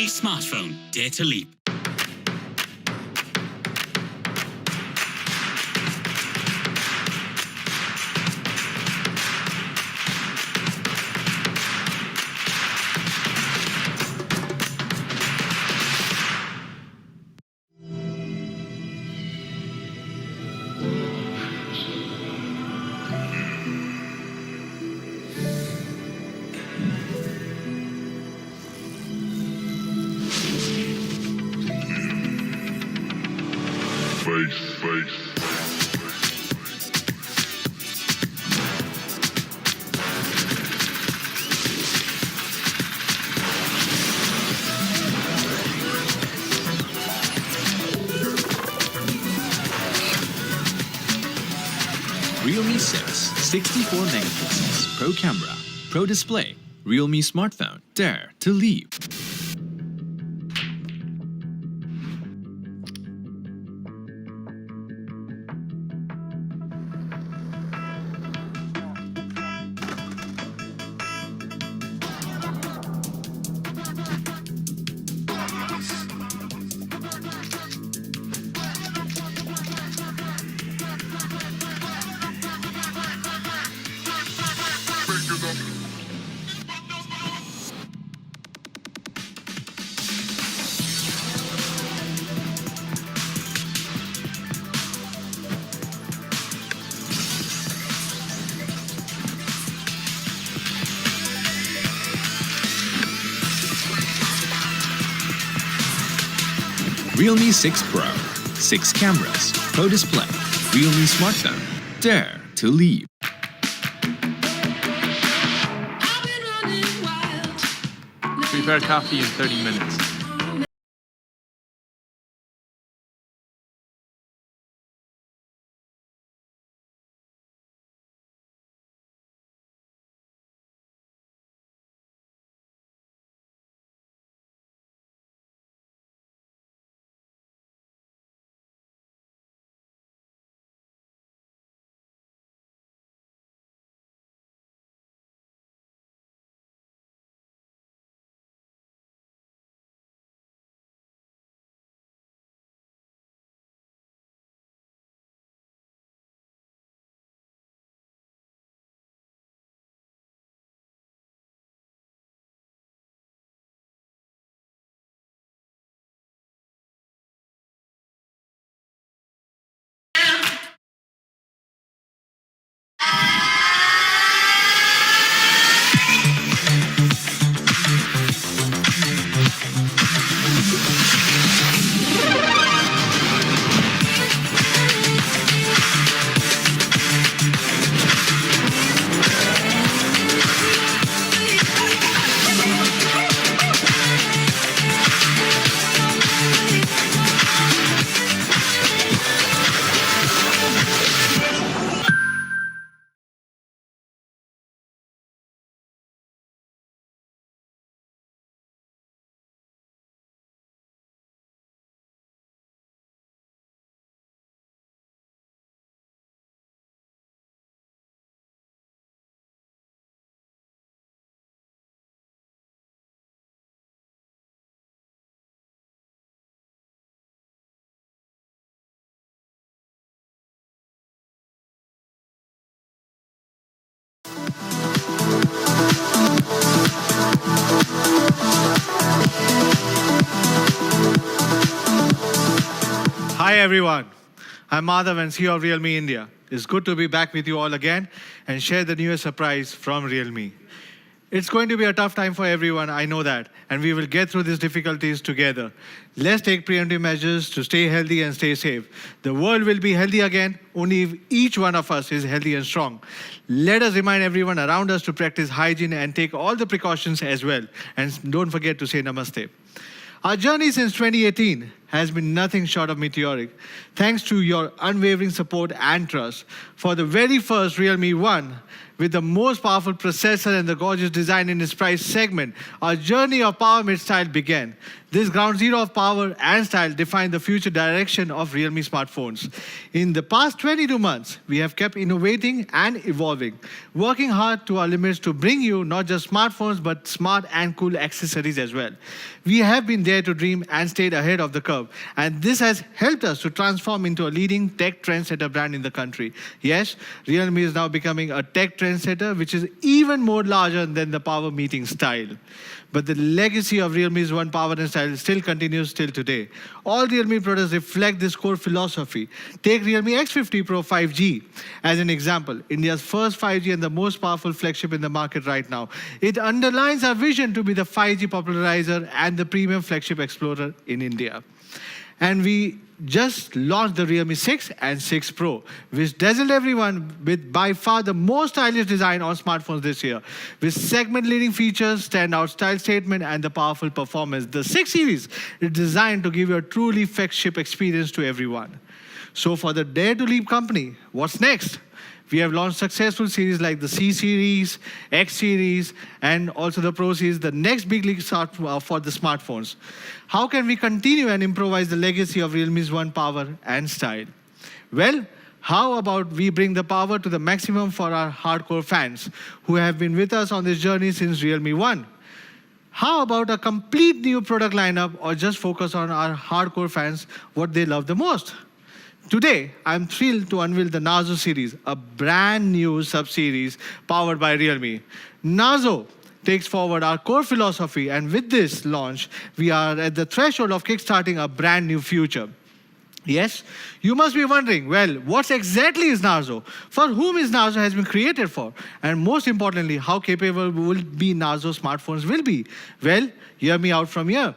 Realme smartphone. Dare to leap. Realme 6, 64 megapixels, pro camera, pro display, Realme smartphone, dare to leap. Realme 6 Pro, 6 cameras, pro display, Realme smartphone, dare to leap. Prepare coffee in 30 minutes. Hi everyone, I'm Madhav and CEO of Realme India. It's good to be back with you all again and share the newest surprise from Realme. It's going to be a tough time for everyone, I know that, and we will get through these difficulties together. Let's take preemptive measures to stay healthy and stay safe. The world will be healthy again only if each one of us is healthy and strong. Let us remind everyone around us to practice hygiene and take all the precautions as well. And don't forget to say namaste. Our journey since 2018 has been nothing short of meteoric. Thanks to your unwavering support and trust. For the very first Realme 1, with the most powerful processor and the gorgeous design in its price segment, our journey of power mid style began. This ground zero of power and style defined the future direction of Realme smartphones. In the past 22 months, we have kept innovating and evolving, working hard to our limits to bring you not just smartphones but smart and cool accessories as well. We have been there to dream and stayed ahead of the curve, and this has helped us to transform into a leading tech trendsetter brand in the country. Yes, Realme is now becoming a tech trendsetter, which is even more larger than the power meeting style. But the legacy of Realme's One Power and Style still continues till today. All Realme products reflect this core philosophy. Take Realme X50 Pro 5G as an example, India's first 5G and the most powerful flagship in the market right now. It underlines our vision to be the 5G popularizer and the premium flagship explorer in India. And we just launched the Realme 6 and 6 Pro, which dazzled everyone with by far the most stylish design on smartphones this year. With segment-leading features, standout style statement, and the powerful performance, the 6 series is designed to give you a truly flagship experience to everyone. So for the Dare to Leap company, what's next? We have launched successful series like the C series, X series, and also the Pro series, the next big league start for the smartphones. How can we continue and improvise the legacy of Realme's One Power and Style? Well, how about we bring the power to the maximum for our hardcore fans who have been with us on this journey since Realme 1? How about a complete new product lineup, or just focus on our hardcore fans, what they love the most? Today, I'm thrilled to unveil the Narzo series, a brand new sub-series powered by Realme. Narzo takes forward our core philosophy, and with this launch, we are at the threshold of kickstarting a brand new future. Yes, you must be wondering, well, what exactly is Narzo? For whom is Narzo has been created for? And most importantly, how capable will be Narzo smartphones will be? Well, hear me out from here.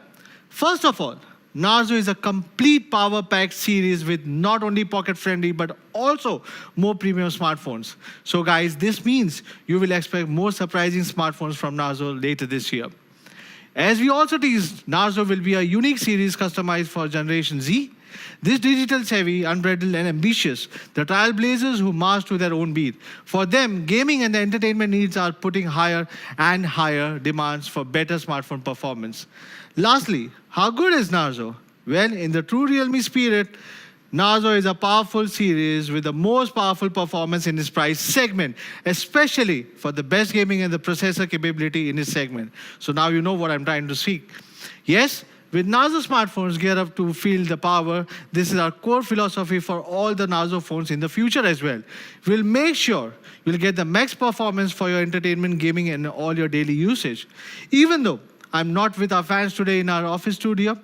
First of all, Narzo is a complete power-packed series with not only pocket-friendly but also more premium smartphones. So guys, this means you will expect more surprising smartphones from Narzo later this year. As we also teased, Narzo will be a unique series customized for Generation Z. This digital-savvy, unbridled and ambitious, the trailblazers who march to their own beat. For them, gaming and the entertainment needs are putting higher and higher demands for better smartphone performance. Lastly, how good is Narzo? Well, in the true Realme spirit, Narzo is a powerful series with the most powerful performance in its price segment, especially for the best gaming and the processor capability in its segment. So now you know what I'm trying to speak. Yes, with Narzo smartphones geared up to feel the power, this is our core philosophy for all the Narzo phones in the future as well. We'll make sure you'll get the max performance for your entertainment, gaming, and all your daily usage. Even though I'm not with our fans today in our office studio,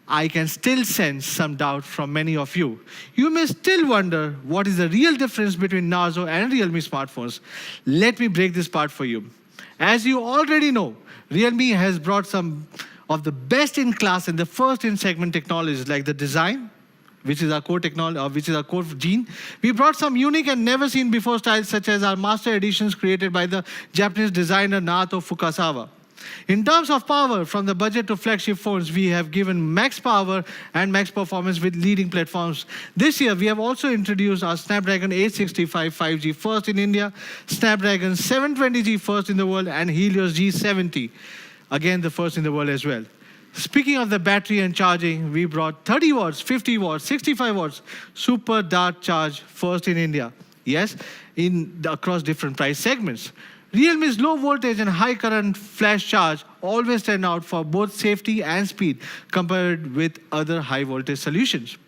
I can still sense some doubt from many of you. You may still wonder what is the real difference between Narzo and Realme smartphones. Let me break this part for you. As you already know, Realme has brought some of the best in class and the first in segment technologies like the design, which is our core technology, which is our core gene. We brought some unique and never seen before styles such as our master editions created by the Japanese designer Naoto Fukasawa. In terms of power, from the budget to flagship phones, we have given max power and max performance with leading platforms. This year, we have also introduced our Snapdragon 865 5G first in India, Snapdragon 720G first in the world, and Helios G70, again the first in the world as well. Speaking of the battery and charging, we brought 30 watts, 50 watts, 65 watts super dart charge first in India. Yes, across different price segments. Realme's low voltage and high current flash charge always stand out for both safety and speed compared with other high voltage solutions.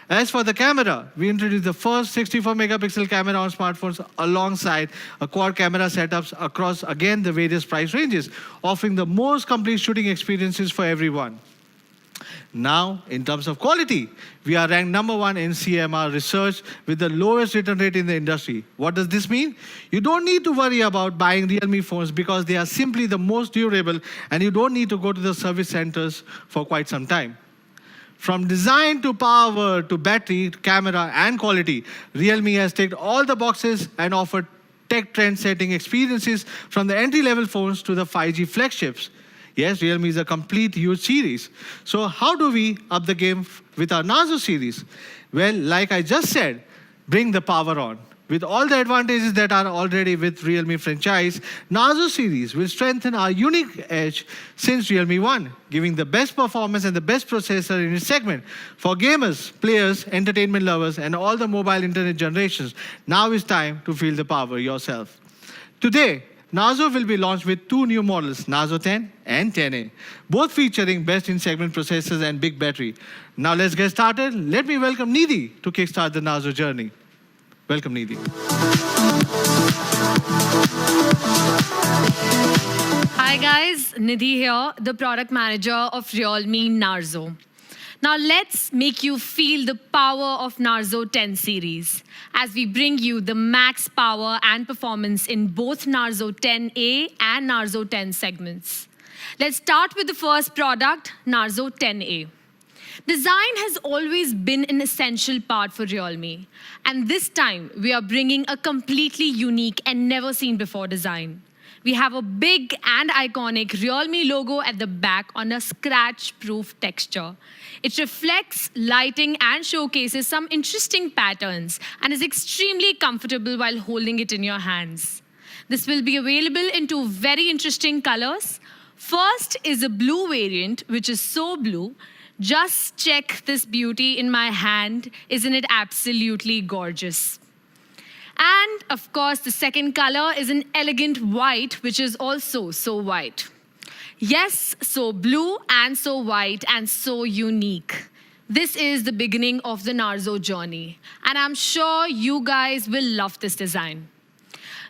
As for the camera, we introduced the first 64 megapixel camera on smartphones alongside a quad camera setups across again the various price ranges, offering the most complete shooting experiences for everyone. Now, in terms of quality, we are ranked #1 in CMR research with the lowest return rate in the industry. What does this mean? You don't need to worry about buying Realme phones because they are simply the most durable and you don't need to go to the service centers for quite some time. From design to power to battery, to camera and quality, Realme has ticked all the boxes and offered tech trend-setting experiences from the entry-level phones to the 5G flagships. Yes, Realme is a complete huge series. So how do we up the game with our Narzo series? Well, like I just said, bring the power on. With all the advantages that are already with Realme franchise, Narzo series will strengthen our unique edge since Realme 1, giving the best performance and the best processor in its segment. For gamers, players, entertainment lovers, and all the mobile internet generations, now is time to feel the power yourself. Today, Narzo will be launched with two new models, Narzo 10 and 10A, both featuring best-in-segment processors and big battery. Now let's get started. Let me welcome Nidhi to kickstart the Narzo journey. Welcome, Nidhi. Hi guys, Nidhi here, the product manager of Realme Narzo. Now let's make you feel the power of Narzo 10 series as we bring you the max power and performance in both Narzo 10A and Narzo 10 segments. Let's start with the first product, Narzo 10A. Design has always been an essential part for Realme, and this time we are bringing a completely unique and never seen before design. We have a big and iconic Realme logo at the back on a scratch-proof texture. It reflects lighting and showcases some interesting patterns and is extremely comfortable while holding it in your hands. This will be available in two very interesting colors. First is a blue variant, which is so blue. Just check this beauty in my hand. Isn't it absolutely gorgeous? And of course, the second color is an elegant white, which is also so white. Yes, so blue and so white and so unique. This is the beginning of the Narzo journey, and I'm sure you guys will love this design.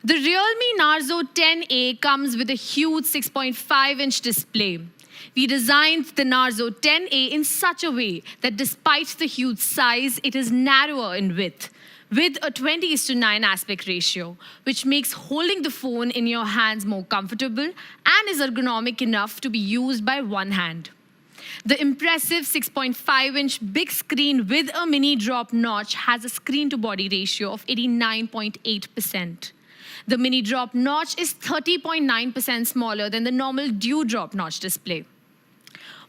The Realme Narzo 10A comes with a huge 6.5-inch display. We designed the Narzo 10A in such a way that despite the huge size, it is narrower in width, with a 20:9 aspect ratio, which makes holding the phone in your hands more comfortable and is ergonomic enough to be used by one hand. The impressive 6.5-inch big screen with a mini drop notch has a screen-to-body ratio of 89.8%. The mini drop notch is 30.9% smaller than the normal dewdrop notch display.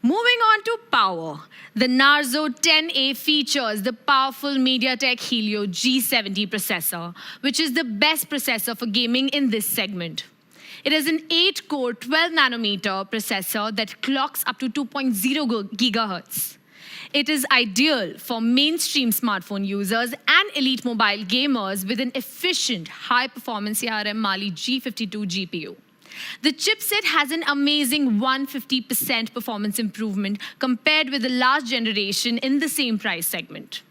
Moving on to power, the Narzo 10A features the powerful MediaTek Helio G70 processor, which is the best processor for gaming in this segment. It is an 8-core 12-nanometer processor that clocks up to 2.0 gigahertz. It is ideal for mainstream smartphone users and elite mobile gamers with an efficient, high-performance ARM Mali G52 GPU. The chipset has an amazing 150% performance improvement compared with the last generation in the same price segment.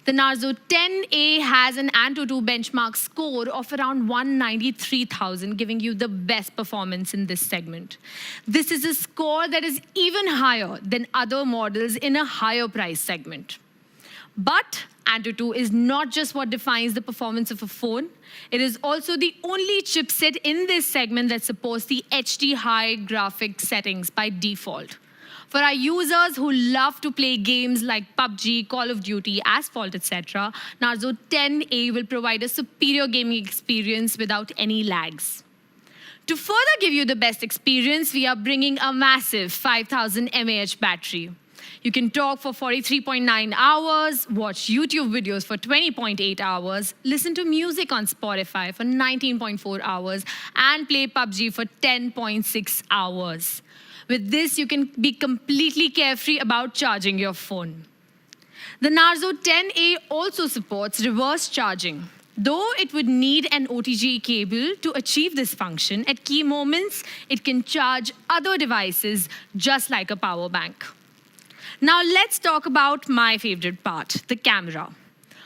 The Narzo 10A has an Antutu benchmark score of around 193,000, giving you the best performance in this segment. This is a score that is even higher than other models in a higher price segment. But Antutu is not just what defines the performance of a phone. It is also the only chipset in this segment that supports the HD high graphic settings by default. For our users who love to play games like PUBG, Call of Duty, Asphalt, etc., Narzo 10A will provide a superior gaming experience without any lags. To further give you the best experience, we are bringing a massive 5000 mAh battery. You can talk for 43.9 hours, watch YouTube videos for 20.8 hours, listen to music on Spotify for 19.4 hours, and play PUBG for 10.6 hours. With this, you can be completely carefree about charging your phone. The Narzo 10A also supports reverse charging. Though it would need an OTG cable to achieve this function, at key moments, it can charge other devices just like a power bank. Now let's talk about my favorite part, the camera.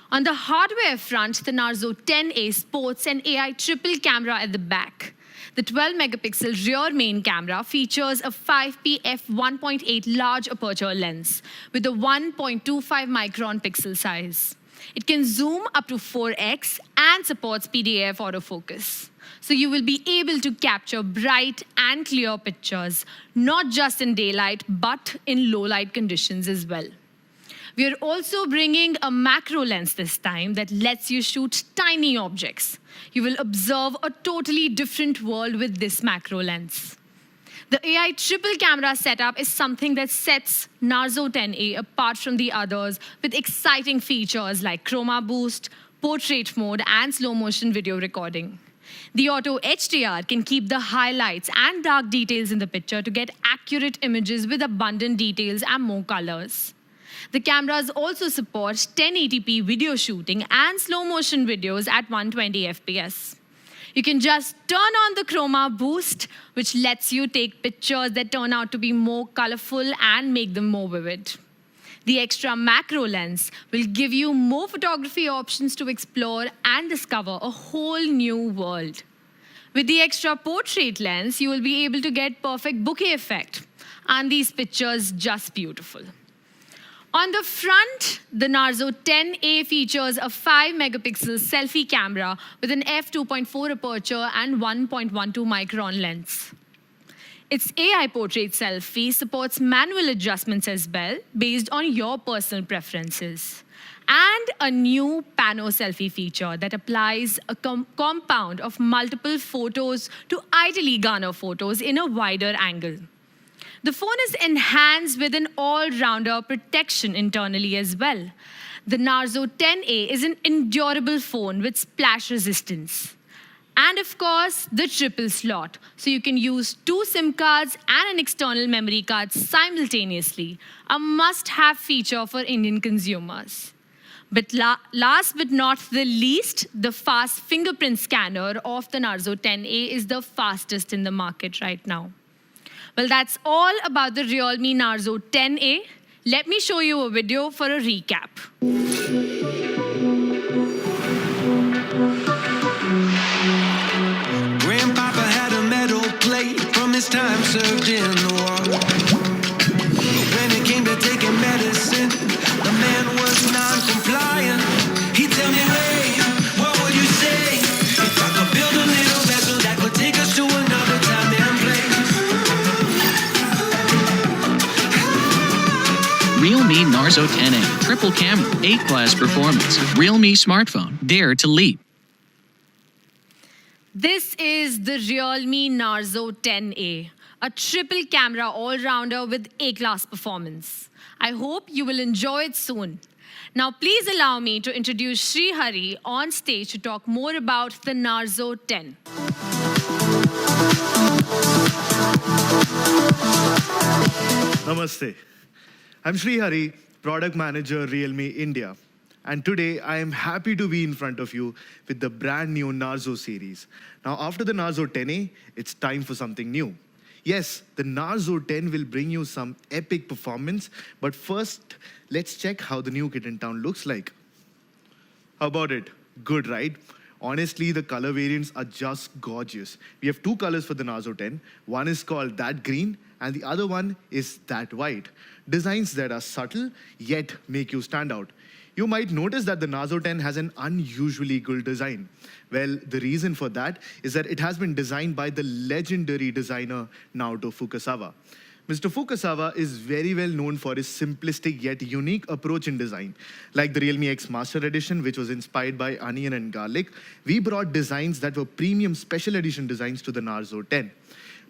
On the hardware front, the Narzo 10A sports an AI triple camera at the back. The 12-megapixel rear main camera features a 5p f1.8 large aperture lens with a 1.25-micron pixel size. It can zoom up to 4x and supports PDAF autofocus. So you will be able to capture bright and clear pictures, not just in daylight, but in low-light conditions as well. We are also bringing a macro lens this time that lets you shoot tiny objects. You will observe a totally different world with this macro lens. The AI triple camera setup is something that sets Narzo 10A apart from the others with exciting features like chroma boost, portrait mode, and slow motion video recording. The auto HDR can keep the highlights and dark details in the picture to get accurate images with abundant details and more colors. The cameras also support 1080p video shooting and slow motion videos at 120 FPS. You can just turn on the chroma boost, which lets you take pictures that turn out to be more colorful and make them more vivid. The extra macro lens will give you more photography options to explore and discover a whole new world. With the extra portrait lens, you will be able to get perfect bokeh effect. And these pictures just beautiful. On the front, the Narzo 10A features a 5-megapixel selfie camera with an f2.4 aperture and 1.12 micron lens. Its AI portrait selfie supports manual adjustments as well, based on your personal preferences. And a new pano selfie feature that applies a compound of multiple photos to ideally garner photos in a wider angle. The phone is enhanced with an all-rounder protection internally as well. The Narzo 10A is an endurable phone with splash resistance. And of course, the triple slot, so you can use 2 SIM cards and an external memory card simultaneously, a must-have feature for Indian consumers. But last but not the least, the fast fingerprint scanner of the Narzo 10A is the fastest in the market right now. Well, that's all about the Realme Narzo 10A. Let me show you a video for a recap. Grandpapa had a metal plate from his time served in the war. But when it came to taking medicine, the man was non-compliant. He'd tell me, hey, what would you say if I could build a little vessel that could take us to another time and place? Realme Narzo 10A, triple camera, 8-class performance. Realme smartphone, dare to leap. This is the Realme Narzo 10A, a triple camera all-rounder with A-class performance. I hope you will enjoy it soon. Now, please allow me to introduce Sri Hari on stage to talk more about the Narzo 10. Namaste. I'm Sri Hari, Product Manager, Realme India. And today, I am happy to be in front of you with the brand new Narzo series. Now, after the Narzo 10A, it's time for something new. Yes, the Narzo 10 will bring you some epic performance, but first, let's check how the new kit in town looks like. How about it? Good, right? Honestly, the color variants are just gorgeous. We have 2 colors for the Narzo 10. One is called that green, and the other one is that white. Designs that are subtle, yet make you stand out. You might notice that the Narzo 10 has an unusually good design. Well, the reason for that is that it has been designed by the legendary designer Naoto Fukasawa. Mr. Fukasawa is very well known for his simplistic yet unique approach in design. Like the Realme X Master Edition, which was inspired by onion and garlic, we brought designs that were premium special edition designs to the Narzo 10.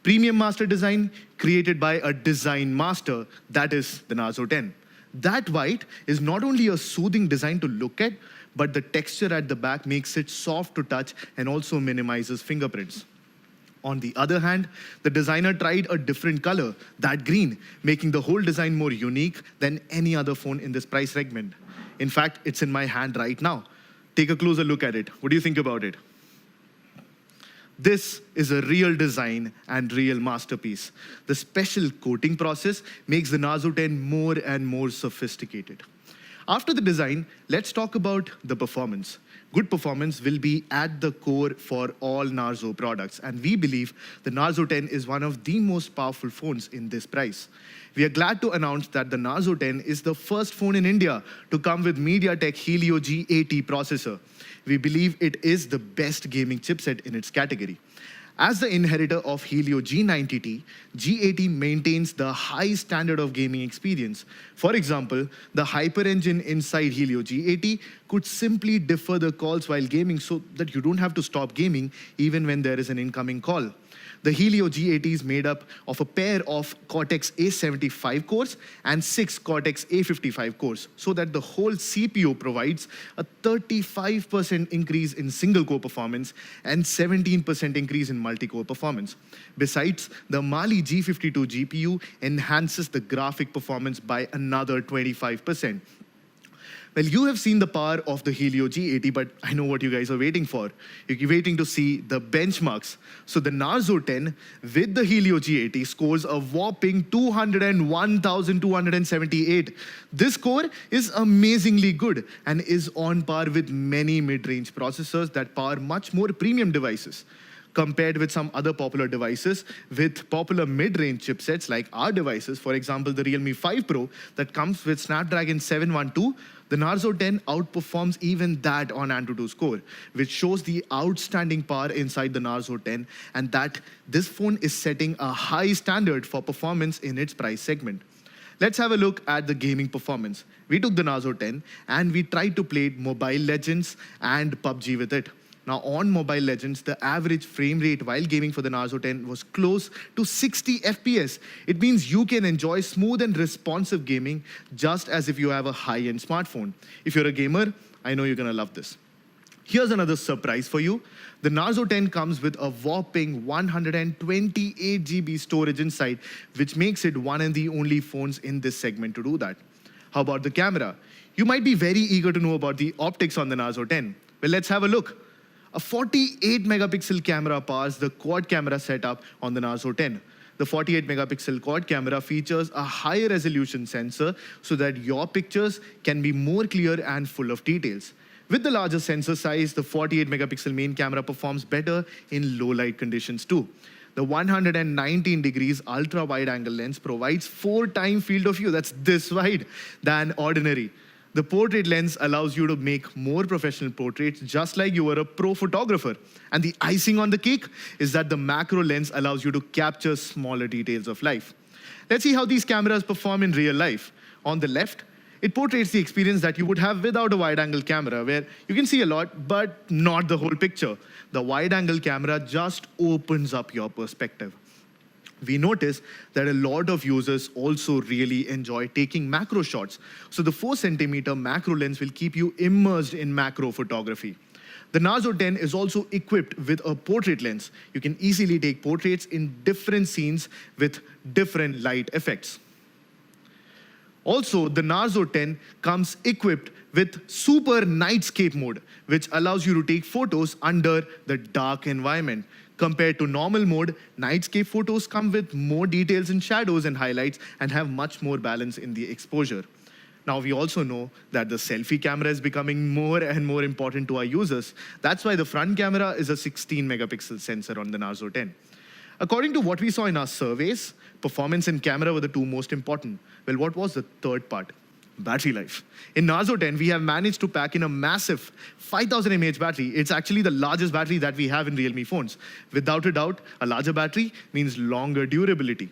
Premium master design created by a design master, that is the Narzo 10. That white is not only a soothing design to look at, but the texture at the back makes it soft to touch and also minimizes fingerprints. On the other hand, the designer tried a different color, that green, making the whole design more unique than any other phone in this price segment. In fact, it's in my hand right now. Take a closer look at it. What do you think about it? This is a real design and real masterpiece. The special coating process makes the Narzo 10 more and more sophisticated. After the design, let's talk about the performance. Good performance will be at the core for all Narzo products, and we believe the Narzo 10 is one of the most powerful phones in this price. We are glad to announce that the Narzo 10 is the first phone in India to come with MediaTek Helio G80 processor. We believe it is the best gaming chipset in its category. As the inheritor of Helio G90T, G80 maintains the high standard of gaming experience. For example, the Hyper engine inside Helio G80 could simply defer the calls while gaming so that you don't have to stop gaming even when there is an incoming call. The Helio G80 is made up of a pair of Cortex A75 cores and 6 Cortex A55 cores, so that the whole CPU provides a 35% increase in single-core performance and 17% increase in multi-core performance. Besides, the Mali G52 GPU enhances the graphic performance by another 25%. Well, you have seen the power of the Helio G80, but I know what you guys are waiting for. You're waiting to see the benchmarks. So the Narzo 10 with the Helio G80 scores a whopping 201,278. This score is amazingly good and is on par with many mid-range processors that power much more premium devices. Compared with some other popular devices with popular mid-range chipsets like our devices, for example, the Realme 5 Pro that comes with Snapdragon 712, the Narzo 10 outperforms even that on Antutu score, which shows the outstanding power inside the Narzo 10 and that this phone is setting a high standard for performance in its price segment. Let's have a look at the gaming performance. We took the Narzo 10 and we tried to play Mobile Legends and PUBG with it. Now, on Mobile Legends, the average frame rate while gaming for the Narzo 10 was close to 60 FPS. It means you can enjoy smooth and responsive gaming just as if you have a high-end smartphone. If you're a gamer, I know you're gonna love this. Here's another surprise for you. The Narzo 10 comes with a whopping 128 GB storage inside, which makes it one of the only phones in this segment to do that. How about the camera? You might be very eager to know about the optics on the Narzo 10. Well, let's have a look. A 48 megapixel camera powers the quad camera setup on the Narzo 10. The 48 megapixel quad camera features a higher resolution sensor so that your pictures can be more clear and full of details. With the larger sensor size, the 48 megapixel main camera performs better in low light conditions too. The 119 degrees ultra wide angle lens provides 4x field of view, that's this wide, than ordinary. The portrait lens allows you to make more professional portraits just like you were a pro photographer. And the icing on the cake is that the macro lens allows you to capture smaller details of life. Let's see how these cameras perform in real life. On the left, it portrays the experience that you would have without a wide-angle camera, where you can see a lot, but not the whole picture. The wide-angle camera just opens up your perspective. We notice that a lot of users also really enjoy taking macro shots. So the 4cm macro lens will keep you immersed in macro photography. The Narzo 10 is also equipped with a portrait lens. You can easily take portraits in different scenes with different light effects. Also, the Narzo 10 comes equipped with Super Nightscape mode, which allows you to take photos under the dark environment. Compared to normal mode, Nightscape photos come with more details in shadows and highlights and have much more balance in the exposure. Now, we also know that the selfie camera is becoming more and more important to our users. That's why the front camera is a 16 megapixel sensor on the Narzo 10. According to what we saw in our surveys, performance and camera were the two most important. Well, what was the third part? Battery life. In Narzo 10, we have managed to pack in a massive 5000 mAh battery. It's actually the largest battery that we have in Realme phones. Without a doubt, a larger battery means longer durability.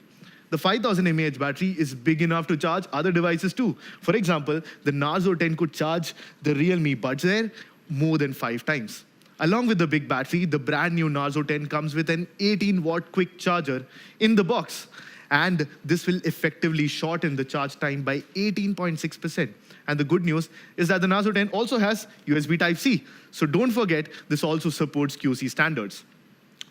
The 5000 mAh battery is big enough to charge other devices too. For example, the Narzo 10 could charge the Realme Buds Air more than 5 times. Along with the big battery, the brand new Narzo 10 comes with an 18-watt quick charger in the box. And this will effectively shorten the charge time by 18.6%. And the good news is that the Narzo 10 also has USB Type-C. So don't forget, this also supports QC standards.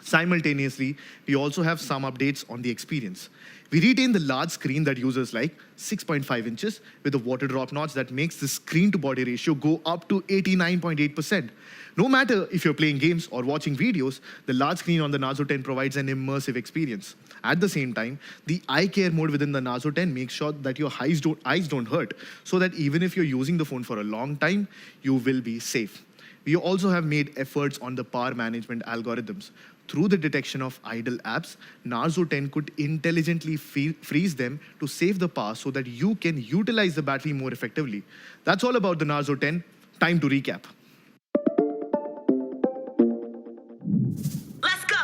Simultaneously, we also have some updates on the experience. We retain the large screen that users like, 6.5 inches, with a water drop notch that makes the screen-to-body ratio go up to 89.8%. No matter if you're playing games or watching videos, the large screen on the Narzo 10 provides an immersive experience. At the same time, the eye care mode within the Narzo 10 makes sure that your eyes don't hurt, so that even if you're using the phone for a long time, you will be safe. We also have made efforts on the power management algorithms. Through the detection of idle apps, Narzo 10 could intelligently freeze them to save the power so that you can utilize the battery more effectively. That's all about the Narzo 10. Time to recap. Let's go!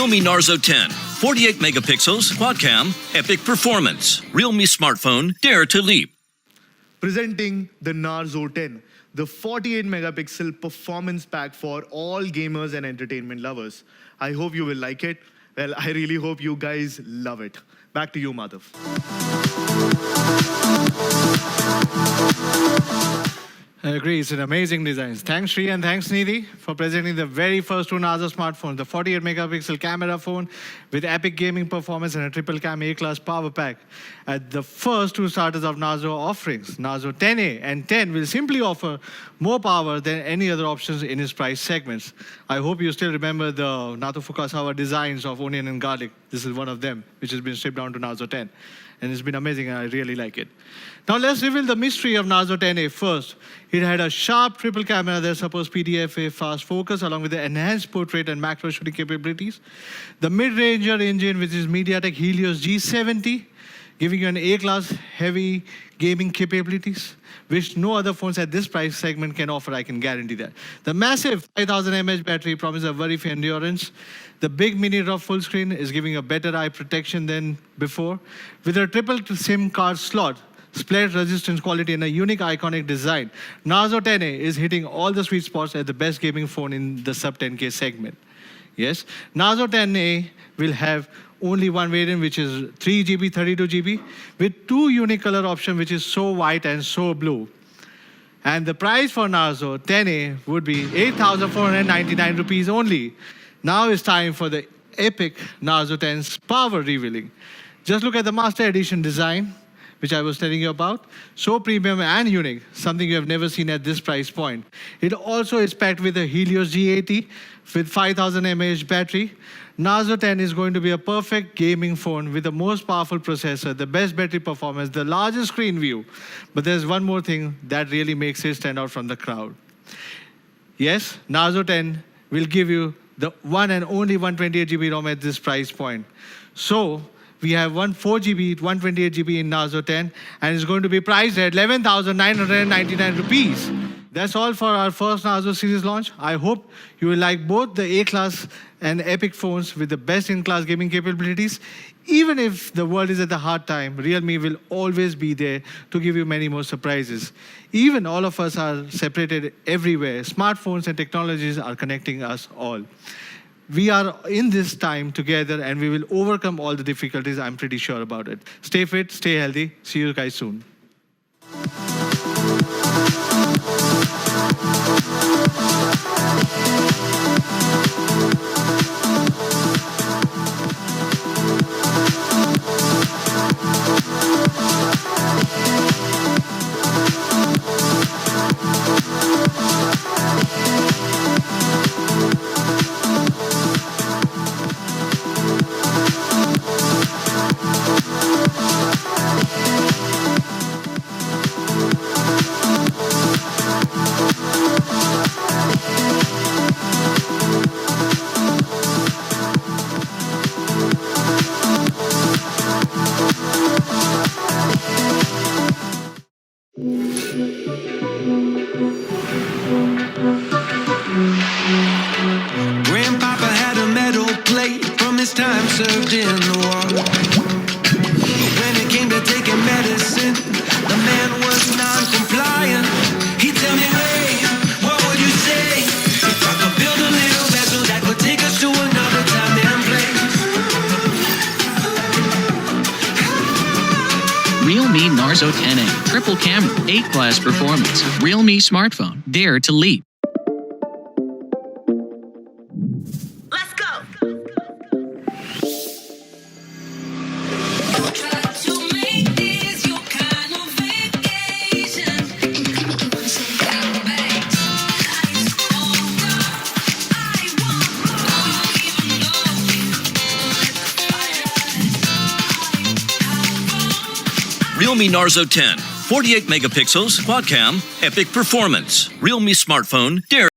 Realme Narzo 10, 48 megapixels, quad cam, epic performance. Realme smartphone, dare to leap. Presenting the Narzo 10, the 48 megapixel performance pack for all gamers and entertainment lovers. I hope you will like it. Well, I really hope you guys love it. Back to you, Madhav. I agree, it's an amazing design. Thanks, Sri, and thanks, Nidhi, for presenting the very first two Narzo smartphones, the 48 megapixel camera phone with epic gaming performance and a triple cam A-class power pack. At the first two starters of Narzo offerings, Narzo 10A and 10 will simply offer more power than any other options in its price segments. I hope you still remember the Nato Fukasawa designs of onion and garlic. This is one of them, which has been stripped down to Narzo 10. And it's been amazing, and I really like it. Now let's reveal the mystery of Narzo 10A first. It had a sharp triple camera that supports PDFA fast focus along with the enhanced portrait and macro shooting capabilities. The mid-ranger engine, which is MediaTek Helios G70, giving you an A-class heavy gaming capabilities, which no other phones at this price segment can offer, I can guarantee that. The massive 5000 mAh battery promises a very fair endurance. The big mini rough full screen is giving a better eye protection than before. With a triple SIM card slot, split resistance quality and a unique iconic design, Narzo 10A is hitting all the sweet spots as the best gaming phone in the sub 10K segment. Yes, Narzo 10A will have only one variant, which is 3GB, 32GB, with two unique color options, which is so white and so blue. And the price for Narzo 10A would be 8,499 rupees only. Now it's time for the epic Narzo 10's power revealing. Just look at the Master Edition design, which I was telling you about. So premium and unique, something you have never seen at this price point. It also is packed with a Helios G80 with 5000 mAh battery. Narzo 10 is going to be a perfect gaming phone with the most powerful processor, the best battery performance, the largest screen view. But there's one more thing that really makes it stand out from the crowd. Yes, Narzo 10 will give you the one and only 128GB ROM at this price point. So we have 4GB, 128GB in Narzo 10, and it's going to be priced at 11,999 rupees. That's all for our first Narzo series launch. I hope you will like both the A-class and epic phones with the best-in-class gaming capabilities. Even if the world is at a hard time, Realme will always be there to give you many more surprises. Even all of us are separated everywhere. Smartphones and technologies are connecting us all. We are in this time together, and we will overcome all the difficulties. I'm pretty sure about it. Stay fit, stay healthy. See you guys soon. Grandpapa had a metal plate from his time served in the war. But when it came to taking medicine, the man was non-compliant. He'd tell me, hey, what would you say if I could build a little vessel that could take us to another time and place? Realme Narzo 10A, triple camera, 8-class performance. Realme smartphone, dare to leap. Let's go. Realme Narzo 10, 48 megapixels, quad cam, epic performance. Realme smartphone, dare